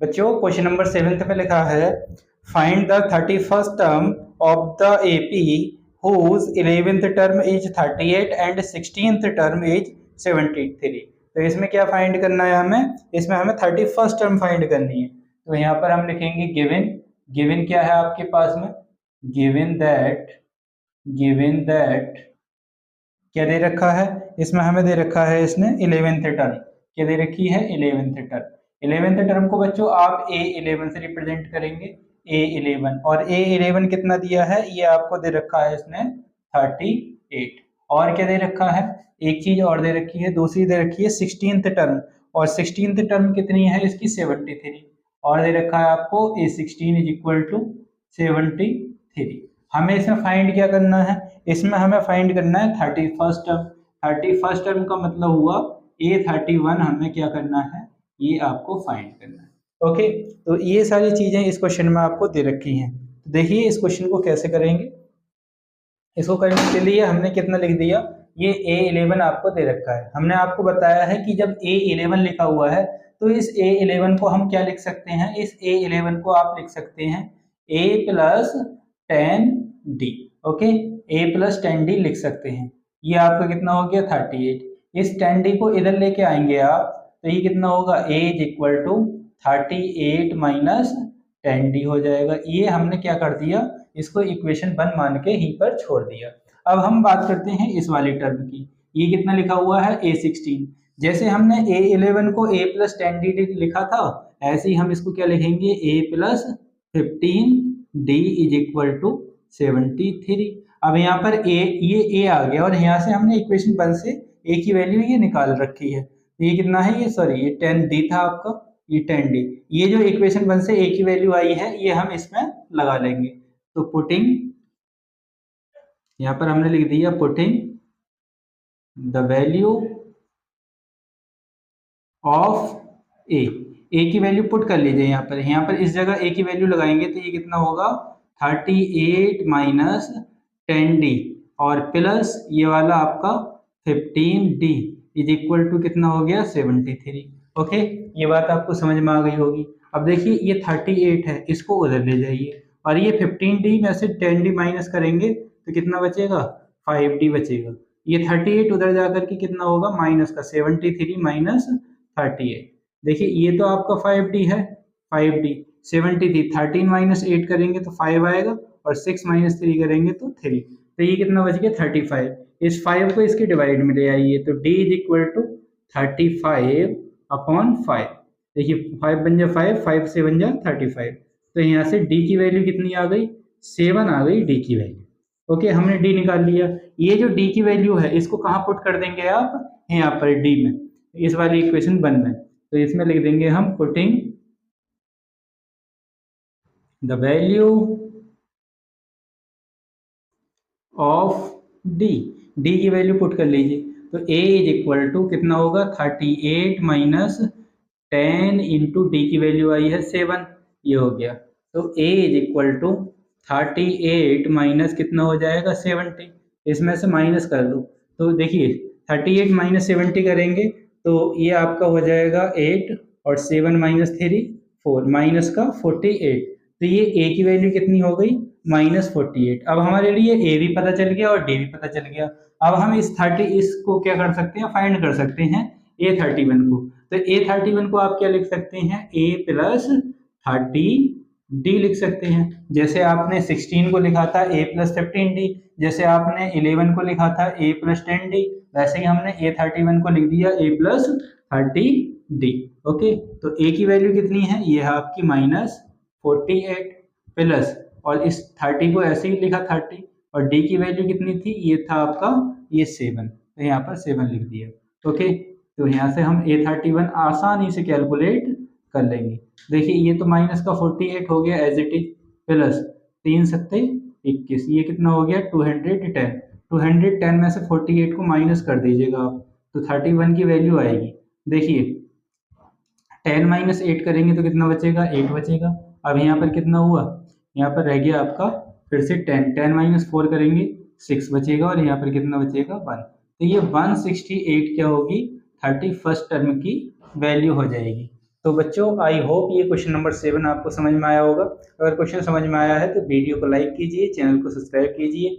बच्चों question number 7 में लिखा है find the 31st term of the AP whose 11th term is 38 and 16th term is 73। तो इसमें क्या फाइंड करना है हमें, इसमें हमें 31st टर्म फाइंड करनी है। तो यहाँ पर हम लिखेंगे गिवन, गिवन क्या है आपके पास में, गिवन दैट क्या दे रखा है, इसमें हमें दे रखा है इसने 11th टर्म, क्या दे रखी है 11th टर्म। 11th टर्म को बच्चों आप A11 से रिप्रेजेंट करेंगे, A11, और A11 कितना दिया है, ये आपको दे रखा है इसने 38। और क्या दे रखा है, एक चीज और दे रखी है, दूसरी दे रखी है 16th टर्म, और 16th टर्म कितनी है इसकी 73, और दे रखा है आपको A16 इज इक्वल टू 73। हमें इसमें फाइंड क्या करना है, इसमें हमें फाइंड करना है 31st टर्म। 31st टर्म का मतलब हुआ A31 हमें क्या करना है, ये आपको फाइंड करना है। ओके, तो ये सारी चीजें इस क्वेश्चन में आपको दे रखी हैं। तो देखिए इस क्वेश्चन को कैसे करेंगे। इसको करने के लिए हमने कितना लिख दिया, ये A11 आपको दे रखा है। हमने आपको बताया है कि जब A11 लिखा हुआ है तो इस A11 को हम क्या लिख सकते हैं, इस A11 को आप लिख सकते हैं A plus 10D। Okay, A plus 10D लिख सकते हैं। ये आपका कितना हो गया 38। इस 10D को इधर लेके आएंगे आप, तो ये कितना होगा A is equal to 38 minus 10D हो जाएगा। ये हमने क्या कर दिया, इसको इक्वेशन 1 मान के यहीं पर छोड़ दिया। अब हम बात करते हैं इस वाली टर्म की, ये कितना लिखा हुआ है A16। जैसे हमने A11 को A प्लस 10D लिखा था, ऐसे ही हम इसको क्या लिखेंगे A plus 15D is equal to 73। अब यहाँ पर ये A आ गया, और यहाँ से हमने इक्वेशन 1 से A की वैल्यू ये निकाल रखी है। तो ये कितना है, ये सॉरी ये 10D था आपका, ये 10D। ये जो इक्वेशन 1 से A की वैल्यू आई है ये हम इसमें लगा लेंगे। तो पुटिंग, यहाँ पर हमने लिख दिया पुटिंग द वैल्यू ऑफ ए की वैल्यू पुट कर लीजिए यहाँ पर इस जगह ए की वैल्यू लगाएंगे तो ये कितना होगा 38 माइनस 10D और प्लस ये वाला आपका 15D इज इक्वल टू कितना हो गया 73। ओके, ये बात आपको समझ में आ गई होगी। अब देखिए ये 38 है, इसको उधर ले जाइए, और ये 15D में से 10D माइनस करेंगे तो कितना बचेगा 5D बचेगा। ये 38 उधर जाकर के कितना होगा माइनस का 73 माइनस 38। देखिए ये तो आपका 5D है, 5D 73, 13 माइनस 8 करेंगे तो 5 आएगा, और 6 माइनस 3 करेंगे तो 3। तो ये कितना बच गया 35। इस 5 को इसके डिवाइड में ले आइए, तो D is equal to 35 upon 5। देखिए 5 बन जा 5, 5 से बन जा 35। तो यहाँ से D की वैल्यू कितनी आ गई 7 आ गई D की वैल्यू। ओके, हमने D निकाल लिया। ये जो D की वैल्यू है इसको कहाँ पुट कर देंगे आप, यहाँ पर D में, इस वाली इक्वेशन 1 में। तो इसमें लिख देंगे हम putting the value of D, D की वैल्यू पुट कर लीजिए। तो A इज इक्वल टू कितना होगा 38 माइनस 10 इंटू D की वैल्यू आई है 7, ये हो गया। तो A is equal to 38 minus कितना हो जाएगा 70, इसमें से माइनस कर दो। तो देखिए 38 माइनस 70 करेंगे तो ये आपका हो जाएगा 8, और 7 माइनस 3 4, माइनस का 48। तो ये A की वैल्यू कितनी हो गई माइनस 48। अब हमारे लिए A भी पता चल गया और D भी पता चल गया। अब हम इसको क्या कर सकते हैं, फाइंड कर सकते हैं A31 को। तो A31 को आप क्या लिख सकते हैं A प्लस 30D लिख सकते हैं। जैसे आपने 16 को लिखा था A प्लस 15D, जैसे आपने 11 को लिखा था A प्लस 10D, वैसे ही हमने A31 को लिख दिया A प्लस 30D। ओके, तो A की वैल्यू कितनी है, ये है आपकी माइनस 48 प्लस, और इस 30 को ऐसे ही लिखा 30, और D की वैल्यू कितनी थी, ये था आपका ये 7, तो यहाँ पर 7 लिख दिया। ओके, तो यहाँ से हम A31 आसानी से कैलकुलेट कर लेंगे। देखिए ये तो माइनस का 48 हो गया एज इट इज, प्लस 3 सत्ते 21, ये कितना हो गया 210। 210 में से 48 को माइनस कर दीजिएगा आप, तो 31 की वैल्यू आएगी। देखिए 10 माइनस 8 करेंगे तो कितना बचेगा 8 बचेगा। अब यहाँ पर कितना हुआ, यहाँ पर रह गया आपका फिर से 10 माइनस 4 करेंगे 6 बचेगा, और यहाँ पर कितना बचेगा 1। तो ये 168 क्या होगी 31st टर्म की वैल्यू हो जाएगी। तो बच्चों आई होप ये क्वेश्चन नंबर 7 आपको समझ में आया होगा। अगर क्वेश्चन समझ में आया है तो वीडियो को लाइक कीजिए, चैनल को सब्सक्राइब कीजिए।